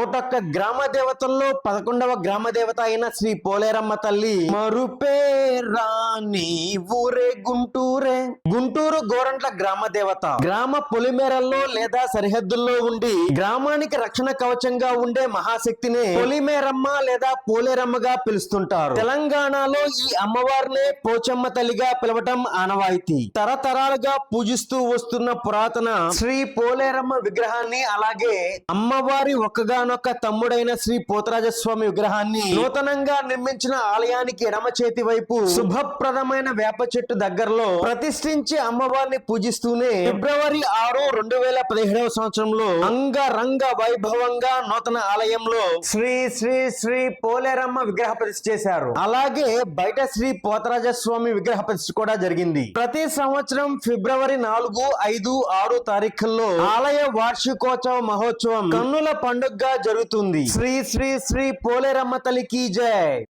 101 గ్రామ దేవతల్లో 11వ గ్రామ దేవత అయిన శ్రీ పోలేరమ్మ తల్లి మరుపే రాని ఊరే గుంటూరే. గుంటూరు గోరంట్ల గ్రామ దేవత గ్రామ పొలిమేరల్లో లేదా సరిహద్దుల్లో ఉండి గ్రామానికి రక్షణ కవచంగా ఉండే మహాశక్తిని పొలిమేరమ్మ లేదా పోలేరమ్మగా పిలుస్తుంటారు. తెలంగాణలో ఈ అమ్మవారినే పోచమ్మ తల్లిగా పిలవటం ఆనవాయితీ. తరతరాలుగా పూజిస్తూ వస్తున్న పురాతన శ్రీ పోలేరమ్మ విగ్రహాన్ని, అలాగే అమ్మవారి ఒక్కగానొక్క తమ్ముడైన శ్రీ పోతరాజస్వామి విగ్రహాన్ని నూతనంగా నిర్మించిన ఆలయానికి ఎడమ చేతి వైపు శుభప్రదమైన వేప చెట్టు దగ్గరలో ప్రతిష్ఠించి అమ్మవారిని పూజిస్తూనే ఫిబ్రవరి 6, 2017 సంవత్సరంలో అంగరంగ వైభవంగా నూతన ఆలయంలో శ్రీ శ్రీ శ్రీ పోలేరమ్మ విగ్రహ ప్రతిష్ఠ చేశారు. అలాగే బయట శ్రీ పోతరాజస్వామి విగ్రహ ప్రతిష్ఠ కూడా జరిగింది. ప్రతి సంవత్సరం ఫిబ్రవరి 4, 5, 6 తారీఖుల్లో ఆలయ వార్షికోత్సవ మహోత్సవం కన్నుల పండుగగా జరుగుతుంది. శ్రీ శ్రీ శ్రీ పోలేరమ్మ తల్లికి జై.